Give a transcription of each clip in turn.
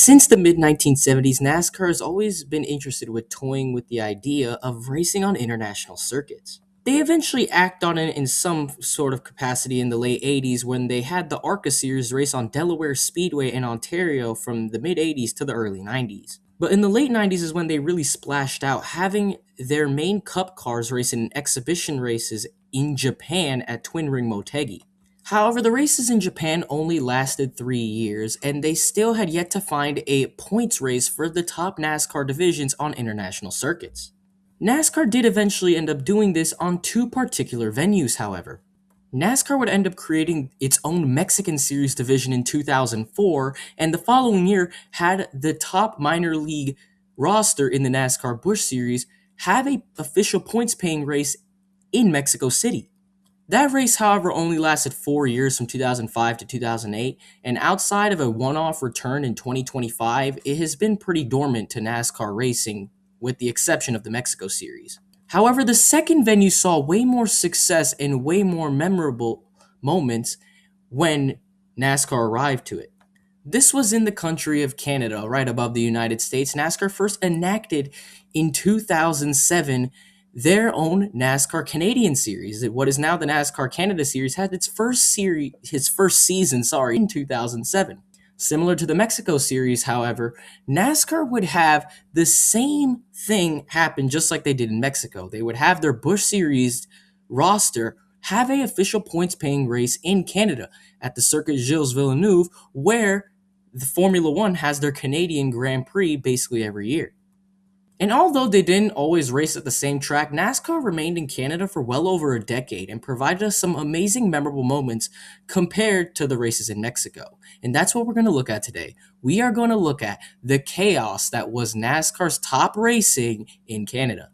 Since the mid 1970s, NASCAR has always been interested with toying with the idea of racing on international circuits. They eventually act on it in some sort of capacity in the late 80s when they had the ARCA series race on Delaware Speedway in Ontario from the mid 80s to the early 90s. But in the late 90s is when they really splashed out, having their main cup cars race in exhibition races in Japan at Twin Ring Motegi. However, the races in Japan only lasted 3 years, and they still had yet to find a points race for the top NASCAR divisions on international circuits. NASCAR did eventually end up doing this on two particular venues, however. NASCAR would end up creating its own Mexican Series division in 2004, and the following year had the top minor league roster in the NASCAR Busch Series have a official points paying race in Mexico City. That race, however, only lasted 4 years from 2005 to 2008, and outside of a one-off return in 2025, it has been pretty dormant to NASCAR racing, with the exception of the Mexico Series. However, the second venue saw way more success and way more memorable moments when NASCAR arrived to it. This was in the country of Canada, right above the United States. NASCAR first enacted in 2007 their own NASCAR Canadian Series. What is now the NASCAR Canada Series had its first season, in 2007. Similar to the Mexico Series, however, NASCAR would have the same thing happen just like they did in Mexico. They would have their Busch Series roster have a official points paying race in Canada at the Circuit Gilles Villeneuve, where the Formula One has their Canadian Grand Prix basically every year. And although they didn't always race at the same track, NASCAR remained in Canada for well over a decade and provided us some amazing memorable moments compared to the races in Mexico. And that's what we're going to look at today. We are going to look at the chaos that was NASCAR's top racing in Canada.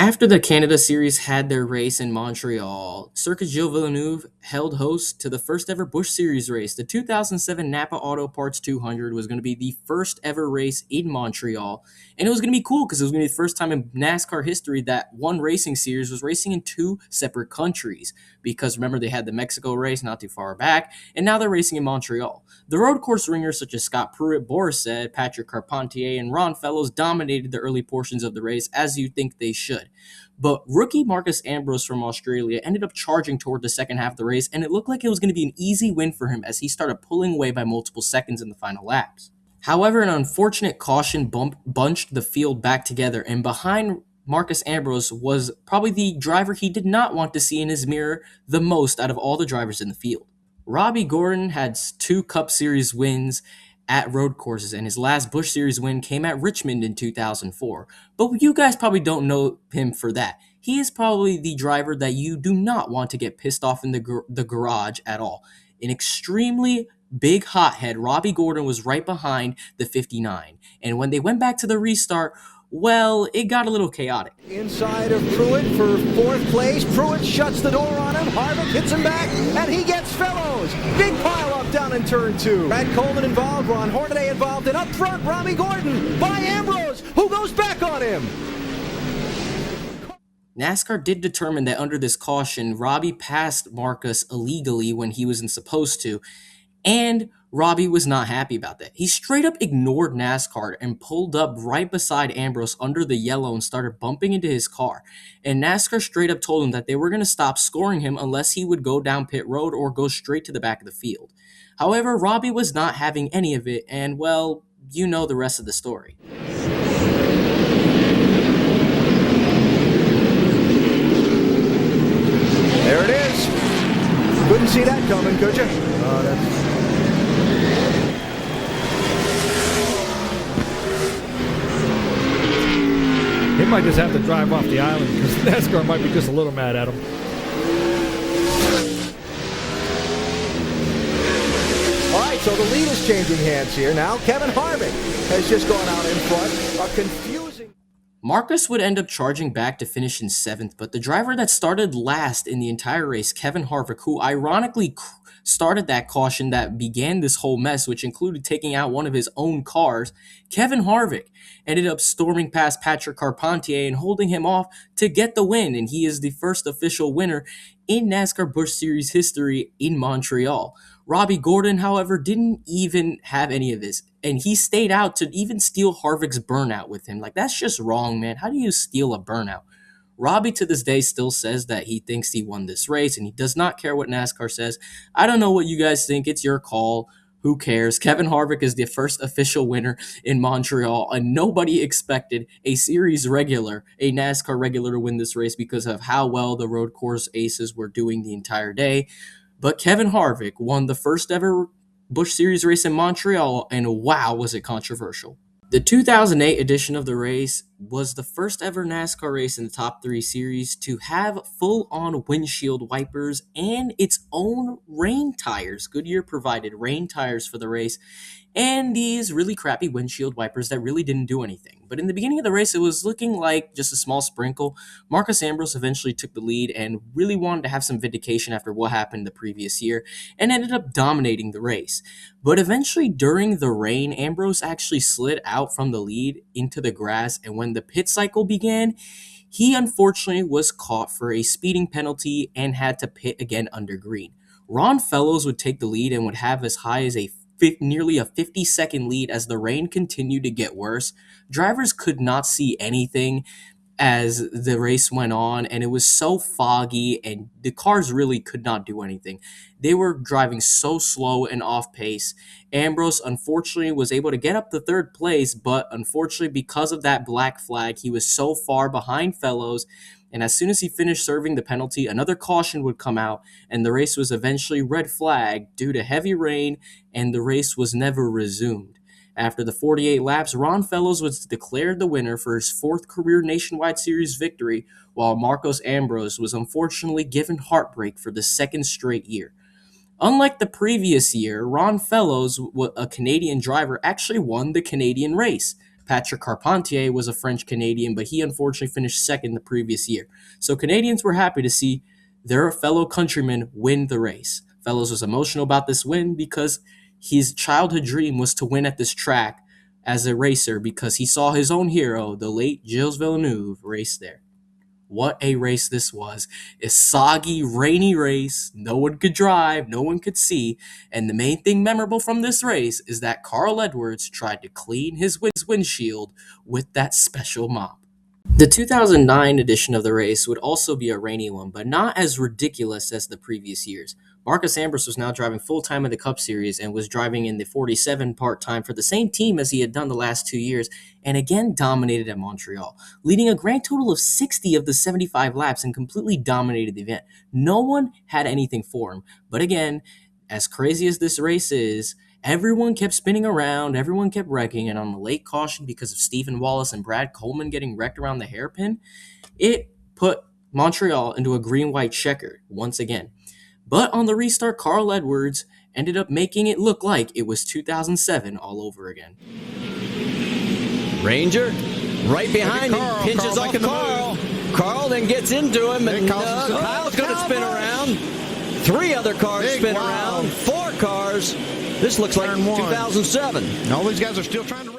After the Canada Series had their race in Montreal, Circuit Gilles Villeneuve held host to the first ever Busch Series race. The 2007 Napa Auto Parts 200 was going to be the first ever race in Montreal, and it was going to be cool because it was going to be the first time in NASCAR history that one racing series was racing in two separate countries. Because remember, they had the Mexico race not too far back, and now they're racing in Montreal. The road course ringers such as Scott Pruitt, Boris Said, Patrick Carpentier, and Ron Fellows dominated the early portions of the race, as you'd think they should. But rookie Marcus Ambrose from Australia ended up charging toward the second half of the race, and it looked like it was going to be an easy win for him as he started pulling away by multiple seconds in the final laps. However, an unfortunate caution bunched the field back together, and behind Marcus Ambrose was probably the driver he did not want to see in his mirror the most out of all the drivers in the field. Robbie Gordon had two Cup Series wins at road courses, and his last Busch Series win came at Richmond in 2004. But you guys probably don't know him for that. He is probably the driver that you do not want to get pissed off in the garage at all. An extremely big hothead, Robbie Gordon was right behind the 59. And when they went back to the restart, well, it got a little chaotic. Inside of Pruitt for fourth place. Pruitt shuts the door on him. Harvick hits him back, and he gets Fellows. Big pile up down in turn two. Brad Coleman involved, Ron Hornaday involved, and up front, Robbie Gordon by Ambrose, who goes back on him. NASCAR did determine that under this caution, Robbie passed Marcus illegally when he wasn't supposed to, and Robbie was not happy about that. He straight up ignored NASCAR and pulled up right beside Ambrose under the yellow and started bumping into his car. And NASCAR straight up told him that they were going to stop scoring him unless he would go down pit road or go straight to the back of the field. However, Robbie was not having any of it, and well, you know the rest of the story. There it is. Couldn't see that coming, could you? He might just have to drive off the island because NASCAR might be just a little mad at him. All right, so the lead is changing hands here now. Kevin Harvick has just gone out in front. A confusing... Marcus would end up charging back to finish in 7th, but the driver that started last in the entire race, Kevin Harvick, who ironically started that caution that began this whole mess, which included taking out one of his own cars, Kevin Harvick ended up storming past Patrick Carpentier and holding him off to get the win, and he is the first official winner in NASCAR Busch Series history in Montreal. Robbie Gordon, however, didn't even have any of this. And he stayed out to even steal Harvick's burnout with him. Like, that's just wrong, man. How do you steal a burnout? Robbie to this day still says that he thinks he won this race and he does not care what NASCAR says. I don't know what you guys think. It's your call. Who cares? Kevin Harvick is the first official winner in Montreal, and nobody expected a series regular, a NASCAR regular, to win this race because of how well the road course aces were doing the entire day. But Kevin Harvick won the first ever Busch Series race in Montreal, and wow, was it controversial. The 2008 edition of the race was the first ever NASCAR race in the top 3 series to have full-on windshield wipers and its own rain tires. Goodyear provided rain tires for the race and these really crappy windshield wipers that really didn't do anything. But in the beginning of the race, it was looking like just a small sprinkle. Marcus Ambrose eventually took the lead and really wanted to have some vindication after what happened the previous year and ended up dominating the race. But eventually, during the rain, Ambrose actually slid out from the lead into the grass, and when the pit cycle began, he unfortunately was caught for a speeding penalty and had to pit again under green. Ron Fellows would take the lead and would have as high as nearly a 50-second lead as the rain continued to get worse. Drivers could not see anything as the race went on, and it was so foggy and the cars really could not do anything. They were driving so slow and off pace. Ambrose unfortunately was able to get up to third place, but unfortunately because of that black flag, he was so far behind Fellows, and as soon as he finished serving the penalty, another caution would come out, and the race was eventually red flagged due to heavy rain, and the race was never resumed. After the 48 laps, Ron Fellows was declared the winner for his 4th career Nationwide Series victory, while Marcos Ambrose was unfortunately given heartbreak for the 2nd straight year. Unlike the previous year, Ron Fellows, a Canadian driver, actually won the Canadian race. Patrick Carpentier was a French Canadian, but he unfortunately finished 2nd the previous year. So Canadians were happy to see their fellow countrymen win the race. Fellows was emotional about this win because his childhood dream was to win at this track as a racer because he saw his own hero, the late Gilles Villeneuve, race there. What a race this was. A soggy, rainy race. No one could drive, no one could see. And the main thing memorable from this race is that Carl Edwards tried to clean his windshield with that special mop. The 2009 edition of the race would also be a rainy one, but not as ridiculous as the previous years. Marcus Ambrose was now driving full-time in the Cup Series and was driving in the 47 part-time for the same team as he had done the last 2 years, and again dominated at Montreal, leading a grand total of 60 of the 75 laps and completely dominated the event. No one had anything for him, but again, as crazy as this race is, everyone kept spinning around, everyone kept wrecking, and on the late caution because of Stephen Wallace and Brad Coleman getting wrecked around the hairpin, it put Montreal into a green-white checker once again. But on the restart, Carl Edwards ended up making it look like it was 2007 all over again. Ranger, right behind him, Carl. pinches Carl off Carl. Carl then gets into him, and Kyle's going to spin around. 3 other cars spin around. 4 cars. This looks like 2007. All these guys are still trying to race.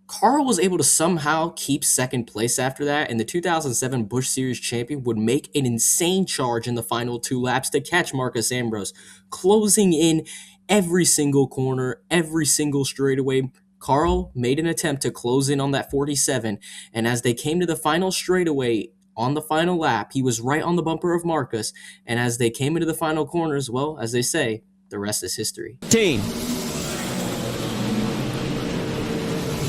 Carl was able to somehow keep 2nd place after that, and the 2007 Busch Series champion would make an insane charge in the final 2 laps to catch Marcus Ambrose, closing in every single corner, every single straightaway. Carl made an attempt to close in on that 47, and as they came to the final straightaway on the final lap, he was right on the bumper of Marcus, and as they came into the final corners, well, as they say, the rest is history.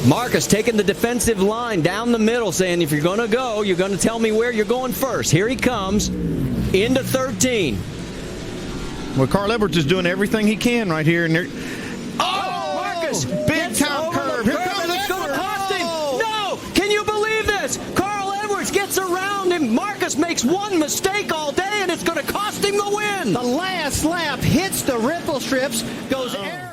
Marcus taking the defensive line down the middle, saying, if you're going to go, you're going to tell me where you're going first. Here he comes into 13. Well, Carl Edwards is doing everything he can right here. And Marcus! Big time curve. Here comes It's going to cost him. No! Can you believe this? Carl Edwards gets around him. Marcus makes one mistake all day, and it's going to cost him the win. The last lap hits the ripple strips, goes airborne.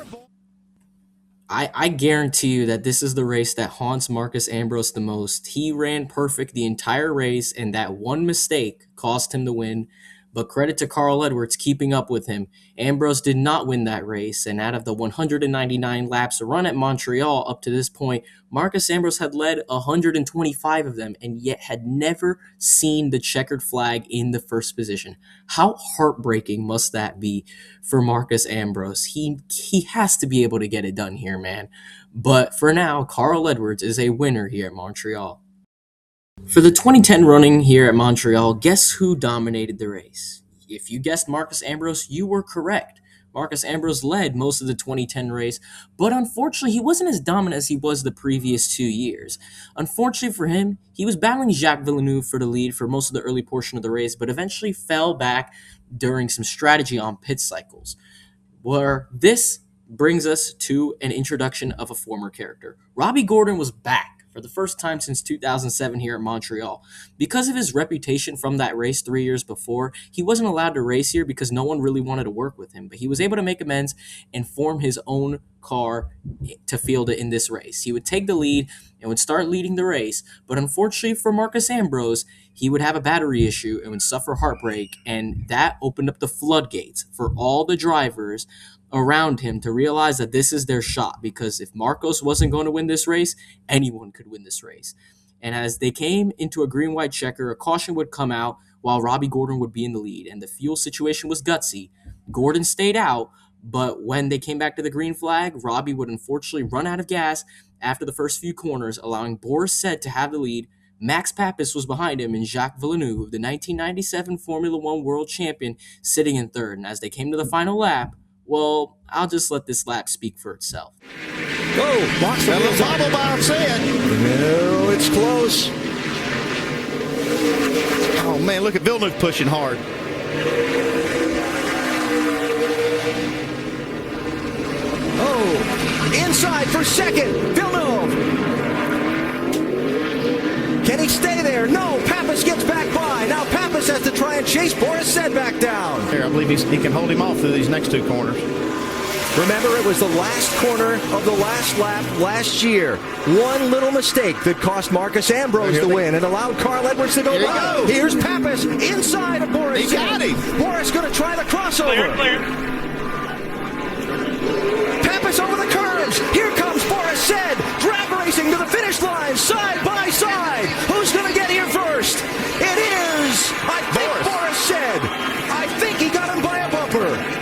I guarantee you that this is the race that haunts Marcus Ambrose the most. He ran perfect the entire race, and that one mistake cost him the win. But credit to Carl Edwards keeping up with him. Ambrose did not win that race, and out of the 199 laps run at Montreal up to this point, Marcus Ambrose had led 125 of them and yet had never seen the checkered flag in the first position. How heartbreaking must that be for Marcus Ambrose? He has to be able to get it done here, man. But for now, Carl Edwards is a winner here at Montreal. For the 2010 running here at Montreal, guess who dominated the race? If you guessed Marcus Ambrose, you were correct. Marcus Ambrose led most of the 2010 race, but unfortunately, he wasn't as dominant as he was the previous 2 years. Unfortunately for him, he was battling Jacques Villeneuve for the lead for most of the early portion of the race, but eventually fell back during some strategy on pit cycles. Where this brings us to an introduction of a former character. Robbie Gordon was back for the first time since 2007 here at Montreal. Because of his reputation from that race 3 years before, he wasn't allowed to race here because no one really wanted to work with him. But he was able to make amends and form his own car to field it in this race. He would take the lead and would start leading the race. But unfortunately for Marcus Ambrose, he would have a battery issue and would suffer heartbreak. And that opened up the floodgates for all the drivers around him to realize that this is their shot, because if Marcos wasn't going to win this race, anyone could win this race. And as they came into a green-white checker, a caution would come out while Robbie Gordon would be in the lead, and the fuel situation was gutsy. Gordon stayed out, but when they came back to the green flag, Robbie would unfortunately run out of gas after the first few corners, allowing Boris Said to have the lead. Max Papis was behind him, and Jacques Villeneuve, the 1997 Formula One world champion, sitting in third. And as they came to the final lap, well, I'll just let this lap speak for itself. Oh, box the wheels Bobble bounce in. No, it's close. Oh, man, look at Villeneuve pushing hard. Oh, inside for second, Villeneuve. Can he stay there? No, Pappas gets back by. Now Pappas has to try and chase Boris Said back down. Here, I believe he can hold him off through these next two corners. Remember, it was the last corner of the last lap last year. One little mistake that cost Marcus Ambrose the win and allowed Carl Edwards to go by. Here's Pappas inside of Boris. He got him. Boris going to try the crossover. Clear. Pappas over the curves. Here comes Boris Said. Drag racing to the finish line, side by side. Who's going to get here first? It is, I think, Boris Said. I think he got him by a bumper.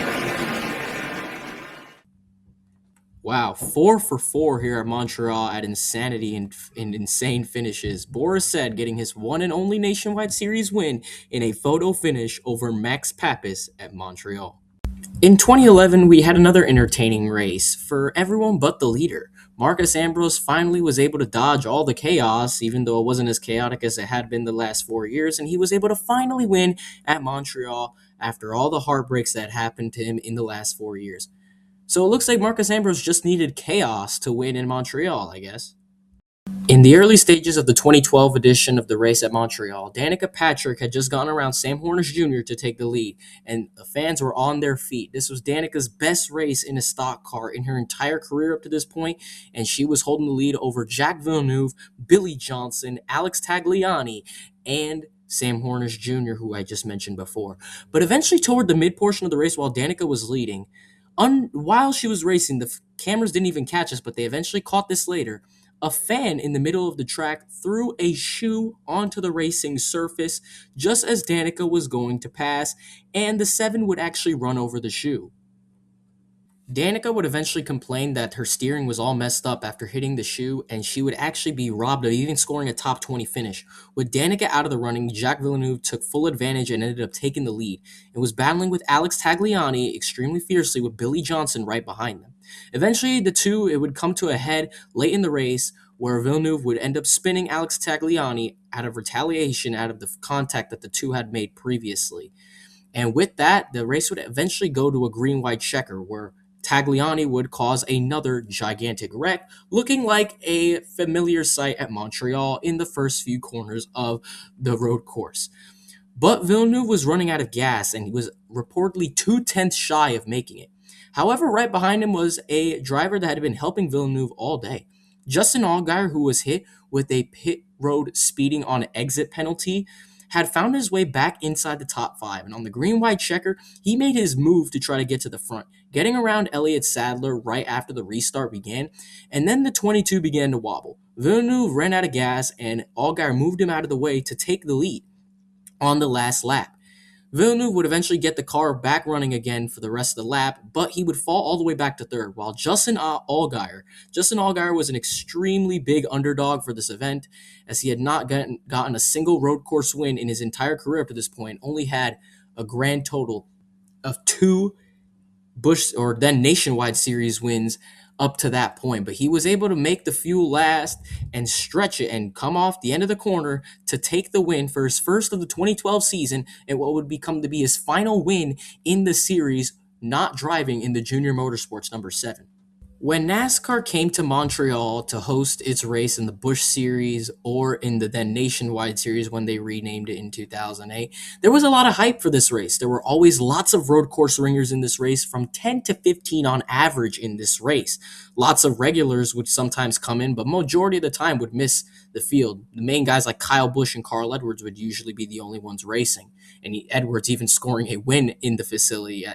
Wow, 4 for 4 here at Montreal at insanity and insane finishes. Boris Said getting his one and only nationwide series win in a photo finish over Max Papis at Montreal. In 2011, we had another entertaining race for everyone but the leader. Marcus Ambrose finally was able to dodge all the chaos, even though it wasn't as chaotic as it had been the last 4 years, and he was able to finally win at Montreal after all the heartbreaks that happened to him in the last 4 years. So it looks like Marcus Ambrose just needed chaos to win in Montreal, I guess. In the early stages of the 2012 edition of the race at Montreal, Danica Patrick had just gone around Sam Hornish Jr. to take the lead, and the fans were on their feet. This was Danica's best race in a stock car in her entire career up to this point, and she was holding the lead over Jacques Villeneuve, Billy Johnson, Alex Tagliani, and Sam Hornish Jr., who I just mentioned before. But eventually toward the mid-portion of the race while Danica was leading, while she was racing, the cameras didn't even catch us, but they eventually caught this later. A fan in the middle of the track threw a shoe onto the racing surface just as Danica was going to pass, and the 7 would actually run over the shoe. Danica would eventually complain that her steering was all messed up after hitting the shoe, and she would actually be robbed of even scoring a top 20 finish. With Danica out of the running, Jacques Villeneuve took full advantage and ended up taking the lead, and was battling with Alex Tagliani extremely fiercely with Billy Johnson right behind them. Eventually, it would come to a head late in the race, where Villeneuve would end up spinning Alex Tagliani out of retaliation out of the contact that the two had made previously. And with that, the race would eventually go to a green-white checker, where Tagliani would cause another gigantic wreck, looking like a familiar sight at Montreal in the first few corners of the road course. But Villeneuve was running out of gas, and he was reportedly 2/10 shy of making it. However, right behind him was a driver that had been helping Villeneuve all day. Justin Allgaier, who was hit with a pit road speeding on exit penalty, had found his way back inside the top 5, and on the green-white checker, he made his move to try to get to the front, getting around Elliott Sadler right after the restart began, and then the 22 began to wobble. Villeneuve ran out of gas, and Allgaier moved him out of the way to take the lead on the last lap. Villeneuve would eventually get the car back running again for the rest of the lap, but he would fall all the way back to third, while Justin Allgaier was an extremely big underdog for this event, as he had not gotten a single road course win in his entire career up to this point, only had a grand total of 2 Busch or then Nationwide Series wins up to that point. But he was able to make the fuel last and stretch it and come off the end of the corner to take the win for his first of the 2012 season and what would become to be his final win in the series, not driving in the Junior Motorsports number 7. When NASCAR came to Montreal to host its race in the Busch Series or in the then Nationwide Series when they renamed it in 2008, there was a lot of hype for this race. There were always lots of road course ringers in this race, from 10 to 15 on average in this race. Lots of regulars would sometimes come in, but majority of the time would miss the field. The main guys like Kyle Busch and Carl Edwards would usually be the only ones racing, and Edwards even scoring a win in the facility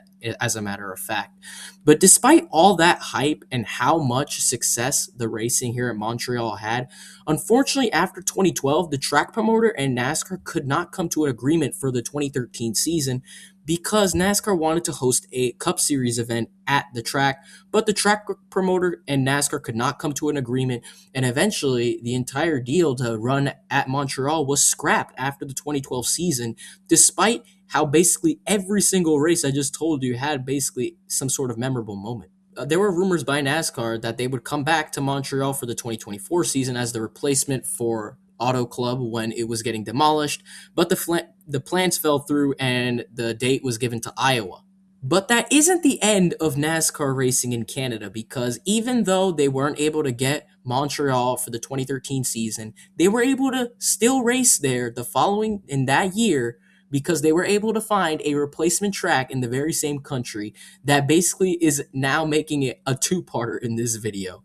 as a matter of fact. But despite all that hype and how much success the racing here at Montreal had, unfortunately after 2012, the track promoter and NASCAR could not come to an agreement for the 2013 season because NASCAR wanted to host a Cup Series event at the track, but the track promoter and NASCAR could not come to an agreement, and eventually the entire deal to run at Montreal was scrapped after the 2012 season, despite how basically every single race I just told you had basically some sort of memorable moment. There were rumors by NASCAR that they would come back to Montreal for the 2024 season as the replacement for Auto Club when it was getting demolished, but the plans fell through and the date was given to Iowa. But that isn't the end of NASCAR racing in Canada, because even though they weren't able to get Montreal for the 2013 season, they were able to still race there the following in that year because they were able to find a replacement track in the very same country that basically is now making it a two-parter in this video.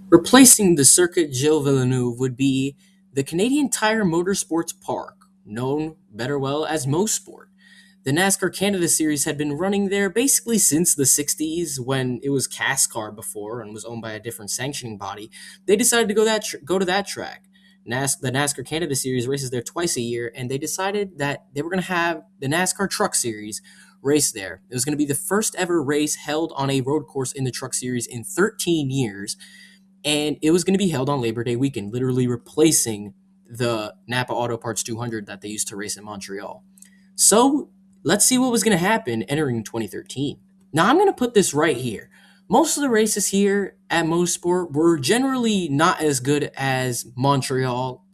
Replacing the Circuit Gilles Villeneuve would be the Canadian Tire Motorsports Park, known better well as Mosport. The NASCAR Canada Series had been running there basically since the 60s, when it was NASCAR before and was owned by a different sanctioning body. They decided to go to that track. The NASCAR Canada Series races there twice a year, and they decided that they were going to have the NASCAR Truck Series race there. It was going to be the first ever race held on a road course in the Truck Series in 13 years, and it was going to be held on Labor Day weekend, literally replacing the Napa Auto Parts 200 that they used to race in Montreal. So let's see what was going to happen entering 2013. Now I'm going to put this right here. Most of the races here at Mosport were generally not as good as Montreal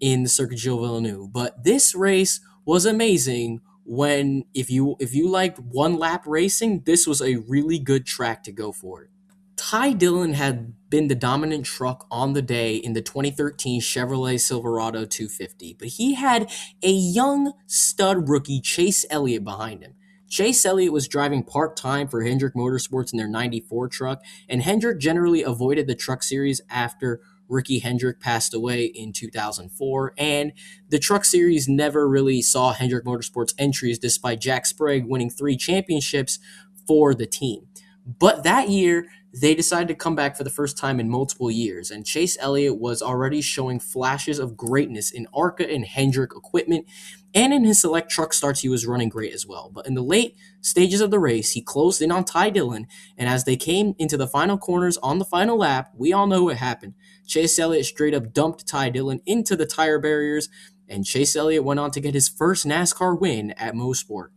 in the Circuit Gilles Villeneuve, but this race was amazing. When if you liked one lap racing, this was a really good track to go for. Ty Dillon had been the dominant truck on the day in the 2013 Chevrolet Silverado 250, but he had a young stud rookie, Chase Elliott, behind him. Chase Elliott was driving part-time for Hendrick Motorsports in their 94 truck, and Hendrick generally avoided the Truck Series after Ricky Hendrick passed away in 2004, and the Truck Series never really saw Hendrick Motorsports entries despite Jack Sprague winning 3 championships for the team. But that year, they decided to come back for the first time in multiple years, and Chase Elliott was already showing flashes of greatness in ARCA and Hendrick equipment, and in his select truck starts he was running great as well. But in the late stages of the race, he closed in on Ty Dillon, and as they came into the final corners on the final lap, we all know what happened. Chase Elliott straight up dumped Ty Dillon into the tire barriers, and Chase Elliott went on to get his first NASCAR win at Mosport.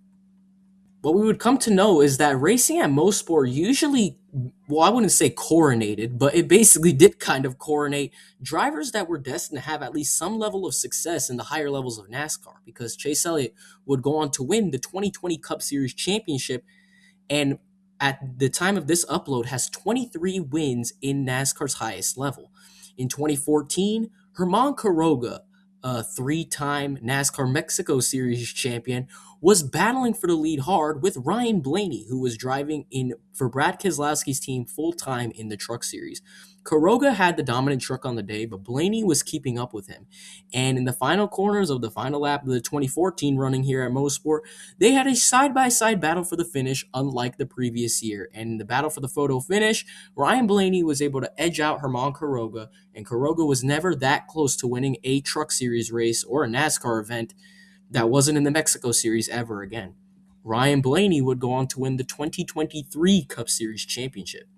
What we would come to know is that racing at Mosport usually, well, I wouldn't say coronated, but it basically did kind of coronate drivers that were destined to have at least some level of success in the higher levels of NASCAR, because Chase Elliott would go on to win the 2020 Cup Series championship, and at the time of this upload has 23 wins in NASCAR's highest level. In 2014, Herman Quiroga, a 3-time NASCAR Mexico Series champion, was battling for the lead hard with Ryan Blaney, who was driving in for Brad Keselowski's team full-time in the Truck Series. Kuroga had the dominant truck on the day, but Blaney was keeping up with him. And in the final corners of the final lap of the 2014 running here at Mosport, they had a side-by-side battle for the finish, unlike the previous year. And in the battle for the photo finish, Ryan Blaney was able to edge out Herman Kuroga, and Kuroga was never that close to winning a Truck Series race or a NASCAR event that wasn't in the Mexico Series ever again. Ryan Blaney would go on to win the 2023 Cup Series championship.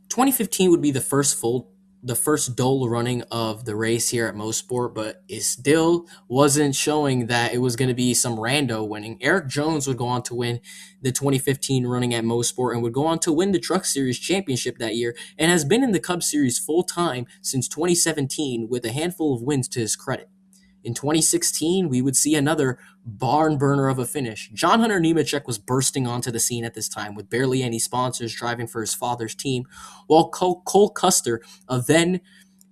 2015 would be the first dull running of the race here at Mosport, but it still wasn't showing that it was going to be some rando winning. Eric Jones would go on to win the 2015 running at Mosport and would go on to win the Truck Series championship that year, and has been in the Cup Series full time since 2017 with a handful of wins to his credit. In 2016, we would see another barn burner of a finish. John Hunter Nemechek was bursting onto the scene at this time with barely any sponsors, driving for his father's team, while Cole Custer, a then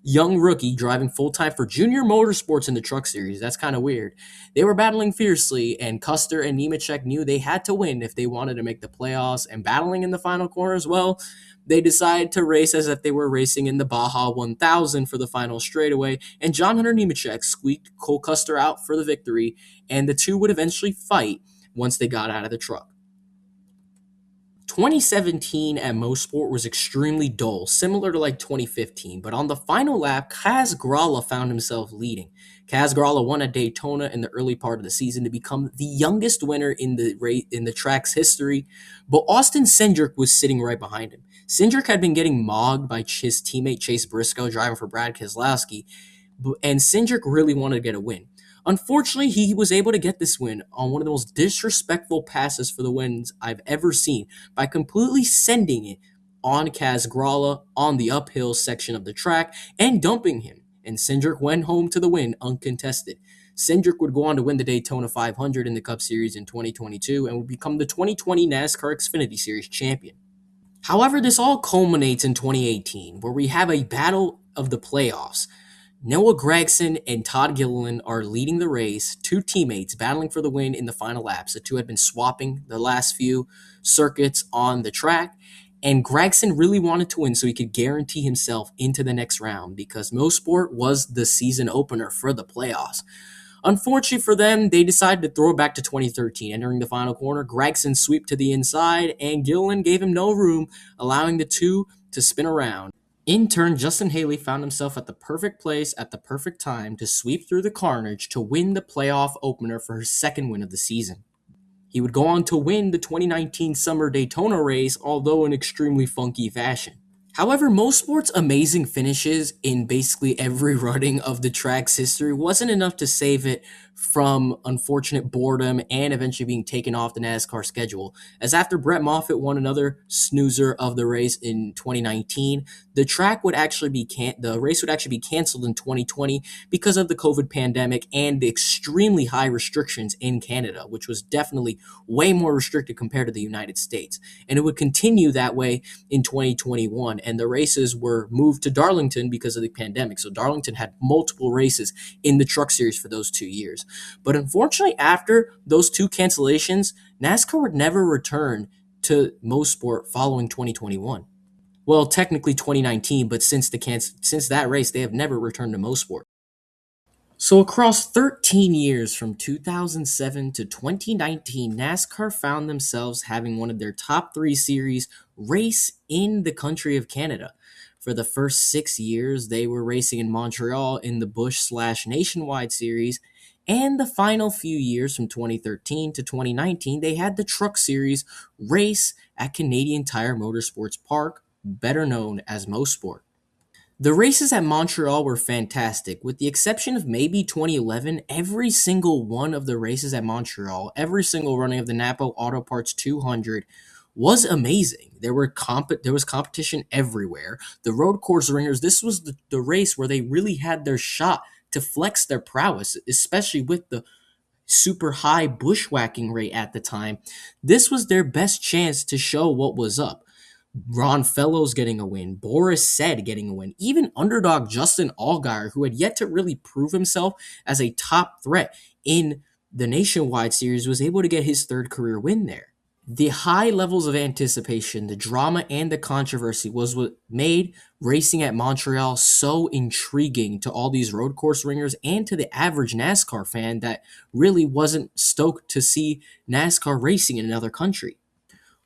young rookie, driving full-time for Junior Motorsports in the Truck Series. That's kind of weird. They were battling fiercely, and Custer and Nemechek knew they had to win if they wanted to make the playoffs, and battling in the final corners, well, they decided to race as if they were racing in the Baja 1000 for the final straightaway, and John Hunter Nemechek squeaked Cole Custer out for the victory, and the two would eventually fight once they got out of the truck. 2017 at Mosport was extremely dull, similar to like 2015, but on the final lap, Kaz Grala found himself leading. Kaz Grala won at Daytona in the early part of the season to become the youngest winner in the track's history, but Austin Cindric was sitting right behind him. Cindric had been getting mogged by his teammate Chase Briscoe, driving for Brad Keselowski, and Cindric really wanted to get a win. Unfortunately, he was able to get this win on one of the most disrespectful passes for the wins I've ever seen by completely sending it on Kaz Grala on the uphill section of the track and dumping him. And Cindric went home to the win uncontested. Cindric would go on to win the Daytona 500 in the Cup Series in 2022 and would become the 2020 NASCAR Xfinity Series champion. However, this all culminates in 2018, where we have a battle of the playoffs. Noah Gragson and Todd Gilliland are leading the race, two teammates battling for the win in the final laps. The two had been swapping the last few circuits on the track, and Gragson really wanted to win so he could guarantee himself into the next round because Mosport was the season opener for the playoffs. Unfortunately for them, they decided to throw it back to 2013. Entering the final corner, Gragson swept to the inside, and Gilliland gave him no room, allowing the two to spin around. In turn, Justin Haley found himself at the perfect place at the perfect time to sweep through the carnage to win the playoff opener for his second win of the season. He would go on to win the 2019 Summer Daytona race, although in extremely funky fashion. However, Mosport's amazing finishes in basically every running of the track's history wasn't enough to save it from unfortunate boredom and eventually being taken off the NASCAR schedule. As after Brett Moffitt won another snoozer of the race in 2019, the race would actually be canceled in 2020 because of the COVID pandemic and the extremely high restrictions in Canada, which was definitely way more restricted compared to the United States. And it would continue that way in 2021, and the races were moved to Darlington because of the pandemic. So Darlington had multiple races in the Truck Series for those 2 years. But unfortunately, after those two cancellations, NASCAR would never return to Mosport following 2021. Well, technically 2019, but since that race, they have never returned to Mosport. So across 13 years from 2007 to 2019, NASCAR found themselves having one of their top three series race in the country of Canada. For the first 6 years, they were racing in Montreal in the Busch/Nationwide Series, and the final few years from 2013 to 2019, they had the Truck Series race at Canadian Tire Motorsports Park, better known as Mosport. The races at Montreal were fantastic, with the exception of maybe 2011. Every single one of the races at Montreal, every single running of the Napa Auto Parts 200 was amazing. There was competition everywhere. The road course ringers, this was the race where they really had their shot to flex their prowess, especially with the super high bushwhacking rate at the time. This was their best chance to show what was up. Ron Fellows getting a win, Boris Said getting a win, even underdog Justin Allgaier, who had yet to really prove himself as a top threat in the Nationwide Series, was able to get his third career win there. The high levels of anticipation, the drama, and the controversy was what made racing at Montreal so intriguing to all these road course ringers and to the average NASCAR fan that really wasn't stoked to see NASCAR racing in another country.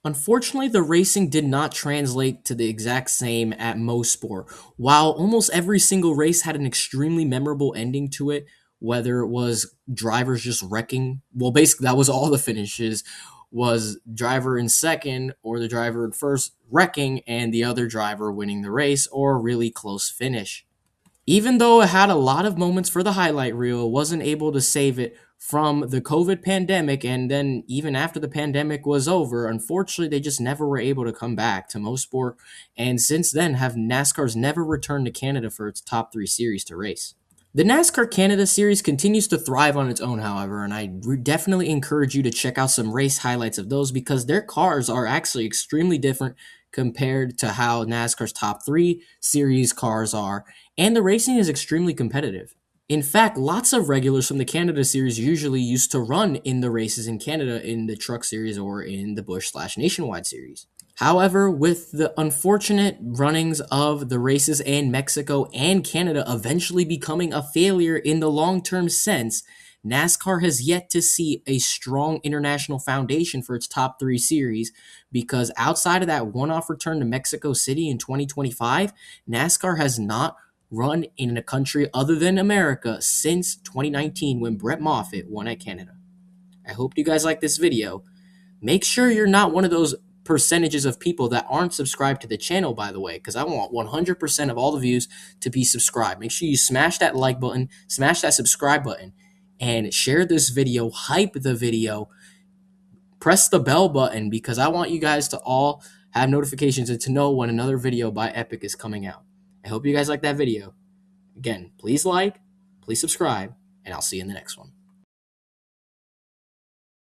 Unfortunately, the racing did not translate to the exact same at Mosport. While almost every single race had an extremely memorable ending to it, whether it was drivers just wrecking, well, basically that was all the finishes, was driver in second or the driver in first wrecking and the other driver winning the race, or a really close finish. Even though it had a lot of moments for the highlight reel, it wasn't able to save it from the COVID pandemic. And then even after the pandemic was over, unfortunately, they just never were able to come back to Mosport. And since then, have NASCAR's never returned to Canada for its top three series to race. The NASCAR Canada Series continues to thrive on its own, however, and I definitely encourage you to check out some race highlights of those because their cars are actually extremely different compared to how NASCAR's top three series cars are, and the racing is extremely competitive. In fact, lots of regulars from the Canada Series usually used to run in the races in Canada in the Truck Series or in the Busch/Nationwide Series. However, with the unfortunate runnings of the races in Mexico and Canada eventually becoming a failure in the long-term sense, NASCAR has yet to see a strong international foundation for its top three series because outside of that one-off return to Mexico City in 2025, NASCAR has not run in a country other than America since 2019 when Brett Moffitt won at Canada. I hope you guys like this video. Make sure you're not one of those percentages of people that aren't subscribed to the channel, by the way, because I want 100% of all the views to be subscribed. Make sure you smash that like button, smash that subscribe button, and share this video, hype the video, press the bell button because I want you guys to all have notifications and to know when another video by Epic is coming out. I hope you guys like that video. Again, please like, please subscribe, and I'll see you in the next one.